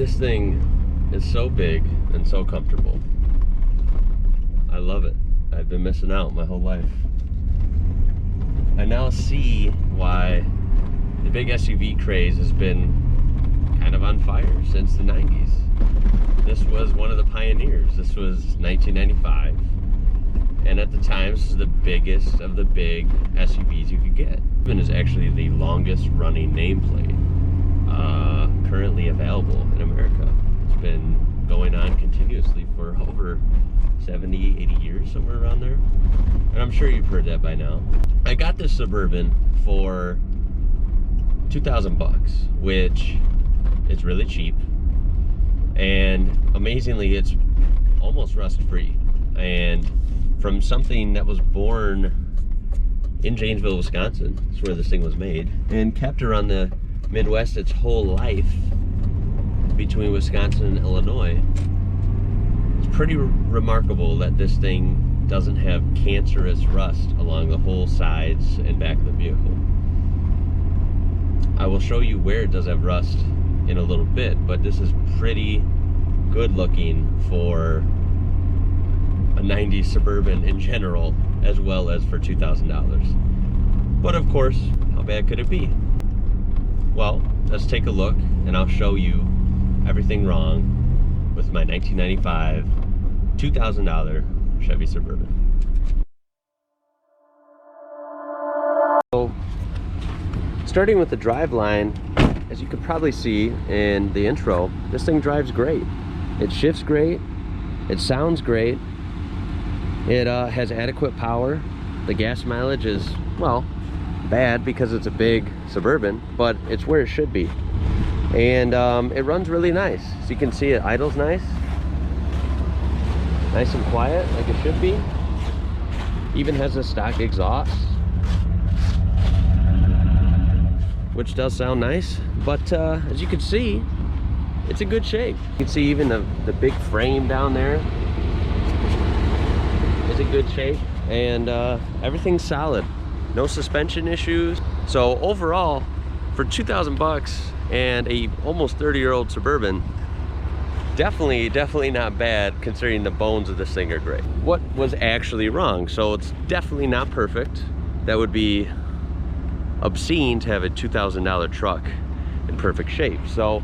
This thing is so big and so comfortable. I love it. I've been missing out my whole life. I now see why the big SUV craze has been kind of on fire since the 90s. This was one of the pioneers. This was 1995. And at the time, this is the biggest of the big SUVs you could get. Suburban is actually the longest running nameplate currently available in America. It's been going on continuously for over 70, 80 years, somewhere around there. And I'm sure you've heard that by now. I got this Suburban for 2,000 bucks, which is really cheap. And amazingly, it's almost rust-free. And from something that was born in Janesville, Wisconsin, that's where this thing was made, and kept around the Midwest its whole life between Wisconsin and Illinois. It's pretty remarkable that this thing doesn't have cancerous rust along the whole sides and back of the vehicle. I will show you where it does have rust in a little bit, but this is pretty good looking for a 90s Suburban in general, as well as for $2,000. But of course, how bad could it be? Well, let's take a look and I'll show you everything wrong with my 1995 $2,000 Chevy Suburban. So, starting with the driveline, as you could probably see in the intro, this thing drives great. It shifts great, it sounds great, it has adequate power. The gas mileage is, well, bad because it's a big Suburban, but it's where it should be. And it runs really nice. So you can see it idles nice and quiet, like it should be. Even has a stock exhaust, which does sound nice, but as you can see, it's in good shape. You can see even the big frame down there is in good shape, and everything's solid. No suspension issues. So overall, for 2,000 bucks and a almost 30-year-old Suburban, definitely not bad considering the bones of this thing are great. What was actually wrong? So it's definitely not perfect. That would be obscene to have a $2,000 truck in perfect shape. So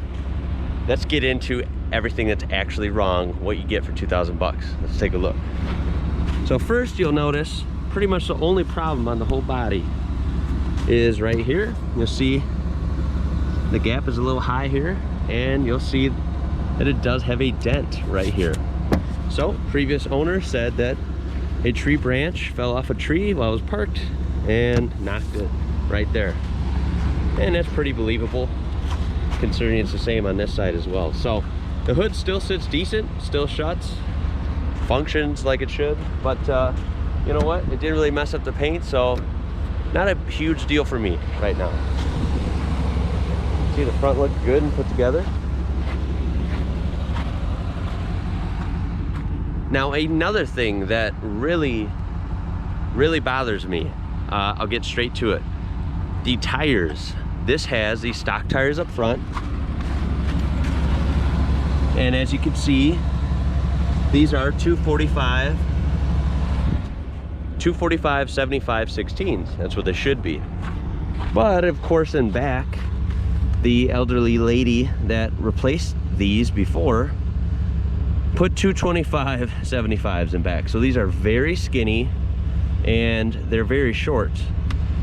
let's get into everything that's actually wrong, what you get for 2,000 bucks. Let's take a look. So first, you'll notice pretty much the only problem on the whole body is right here. You'll see the gap is a little high here, and you'll see that it does have a dent right here. So previous owner said that a tree branch fell off a tree while it was parked and knocked it right there. And that's pretty believable considering it's the same on this side as well. So the hood still sits decent, still shuts, functions like it should, but you know what? It didn't really mess up the paint, so not a huge deal for me right now. See, the front looked good and put together. Now, another thing that really bothers me, I'll get straight to it. The tires. This has the stock tires up front. And as you can see, these are 245 75/16s. That's what they should be. But of course, in back, the elderly lady that replaced these before put 225 75s in back. So these are very skinny and they're very short.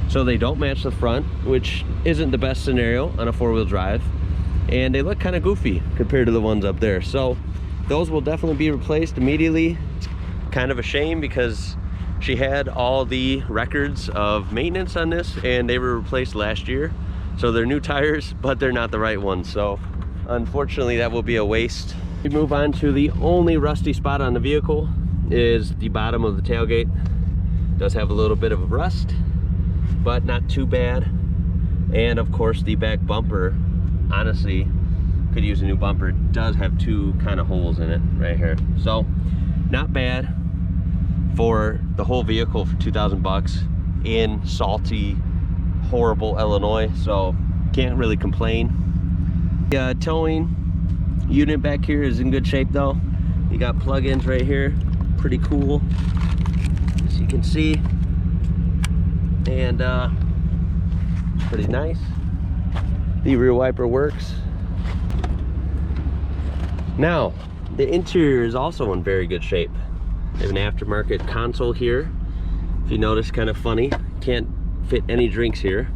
So they don't match the front, which isn't the best scenario on a four-wheel drive. And they look kind of goofy compared to the ones up there. So those will definitely be replaced immediately. It's kind of a shame because she had all the records of maintenance on this and they were replaced last year. So they're new tires, but they're not the right ones. So unfortunately, that will be a waste. We move on to the only rusty spot on the vehicle is the bottom of the tailgate. It does have a little bit of rust, but not too bad. And of course, the back bumper, honestly, could use a new bumper. It does have two kind of holes in it right here. So not bad for the whole vehicle for 2,000 bucks in salty, horrible Illinois. So can't really complain. Towing Unit back here is in good shape though. You got plugins right here, pretty cool, as you can see, and pretty nice. The rear wiper works. Now, the interior is also in very good shape. They have an aftermarket console here. If you notice, kind of funny, can't fit any drinks here,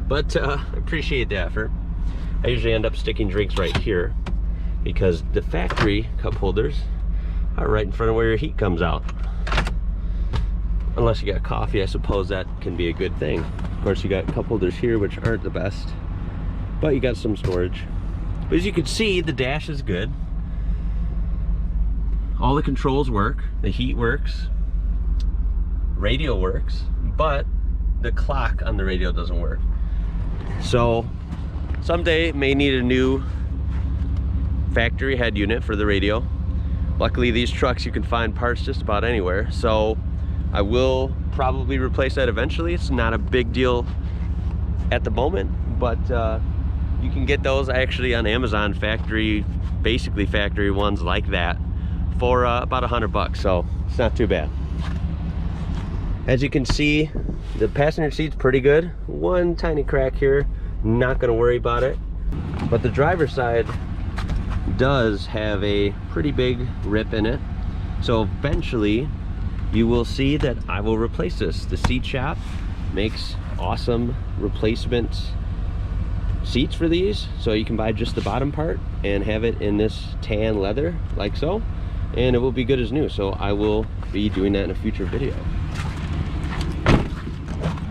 but I appreciate the effort. I usually end up sticking drinks right here because the factory cup holders are right in front of where your heat comes out. Unless you got coffee, I suppose that can be a good thing. Of course, you got cup holders here, which aren't the best, but you got some storage. But as you can see, the dash is good. All the controls work, the heat works, radio works, but the clock on the radio doesn't work. So someday may need a new factory head unit for the radio. Luckily, these trucks you can find parts just about anywhere, so I will probably replace that eventually. It's not a big deal at the moment, but you can get those actually on Amazon, basically factory ones like that, for about $100, so it's not too bad. As you can see, the passenger seat's pretty good. One tiny crack here, not gonna worry about it. But the driver's side does have a pretty big rip in it. So eventually you will see that I will replace this. The seat shop makes awesome replacement seats for these. So you can buy just the bottom part and have it in this tan leather like so, and it will be good as new. So I will be doing that in a future video.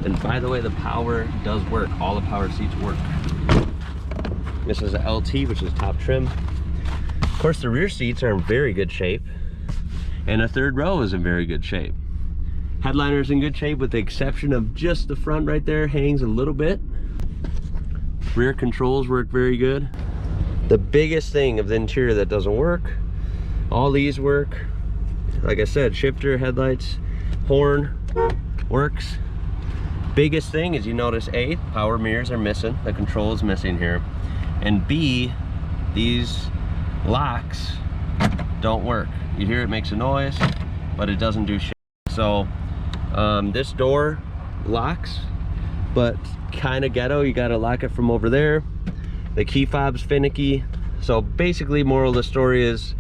And by the way, the power does work. All the power seats work. This is a LT, which is top trim. Of course, the rear seats are in very good shape, and the third row is in very good shape. Headliner is in good shape with the exception of just the front right there hangs a little bit. Rear controls work very good. The biggest thing of the interior that doesn't work, all these work. Like I said, shifter, headlights, horn works. Biggest thing is, you notice A, power mirrors are missing, the control is missing here, and B, these locks don't work. You hear it makes a noise, but it doesn't do shit. So this door locks, but kind of ghetto. You got to lock it from over there. The key fob's finicky. So basically, moral of the story is,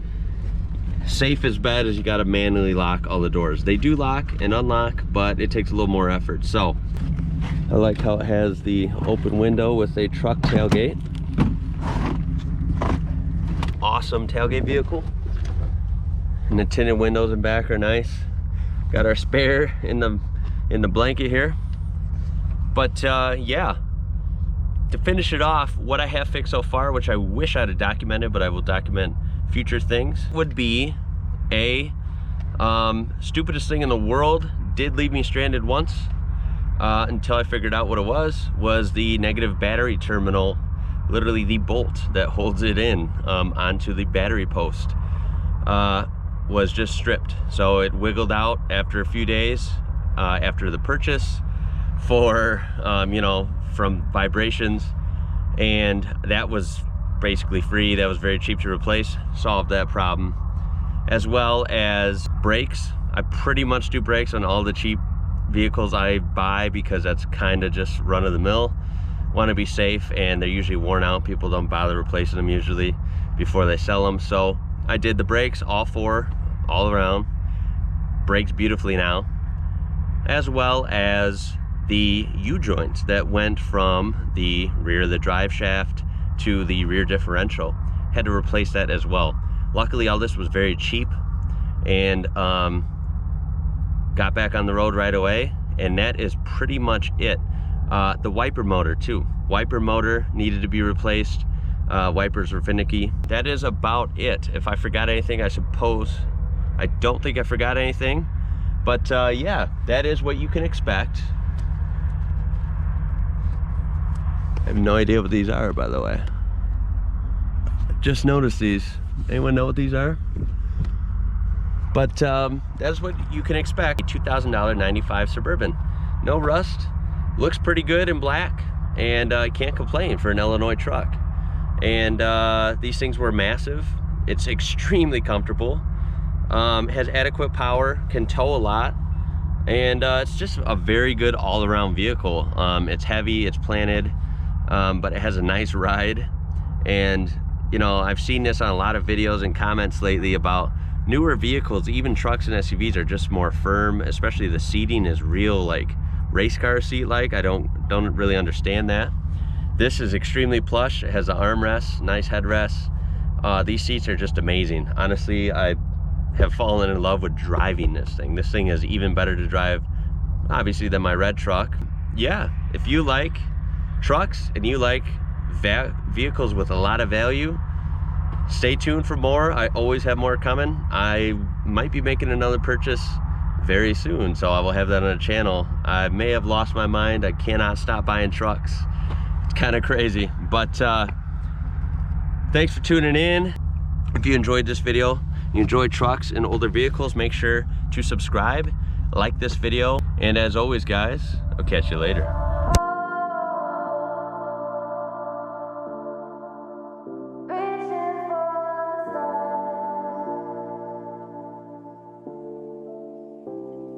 safe as bad as you got to manually lock all the doors. They do lock and unlock, but it takes a little more effort. So I like how it has the open window with a truck tailgate. Awesome tailgate vehicle. And the tinted windows in back are nice. Got our spare in the blanket here. But yeah, to finish it off, what I have fixed so far, which I wish I'd have documented, but I will document future things, would be stupidest thing in the world, did leave me stranded once until I figured out what it was the negative battery terminal, literally the bolt that holds it in onto the battery post was just stripped. So it wiggled out after a few days after the purchase for you know, from vibrations, and that was basically free. That was very cheap to replace, solved that problem. As well as brakes. I pretty much do brakes on all the cheap vehicles I buy because that's kind of just run-of-the-mill. Want to be safe, and they're usually worn out. People don't bother replacing them usually before they sell them. So I did the brakes, all four, all around. Brakes beautifully now. As well as the U-joints that went from the rear of the drive shaft to the rear differential. Had to replace that as well. Luckily, all this was very cheap, and got back on the road right away, and that is pretty much it. The wiper motor too. Wiper motor needed to be replaced. Wipers were finicky. That is about it. If I forgot anything, I suppose, I don't think I forgot anything, but yeah, that is what you can expect. I have no idea what these are, by the way. Just noticed these. Anyone know what these are? But that's what you can expect. A $2,000 95 Suburban. No rust. Looks pretty good in black, and I can't complain for an Illinois truck. And these things were massive. It's extremely comfortable, has adequate power, can tow a lot, and it's just a very good all-around vehicle. It's heavy, it's planted, but it has a nice ride. And you know, I've seen this on a lot of videos and comments lately about newer vehicles, even trucks and SUVs are just more firm, especially the seating is real like race car seat like. I don't really understand that. This is extremely plush. It has the armrests, nice headrests. These seats are just amazing. Honestly, I have fallen in love with driving this thing. This thing is even better to drive, obviously, than my red truck. Yeah, if you like trucks and you like vehicles with a lot of value, stay tuned for more. I always have more coming. I might be making another purchase very soon, so I will have that on the channel. I may have lost my mind. I cannot stop buying trucks. It's kind of crazy, but thanks for tuning in. If you enjoyed this video, you enjoy trucks and older vehicles, make sure to subscribe, like this video, and as always guys, I'll catch you later.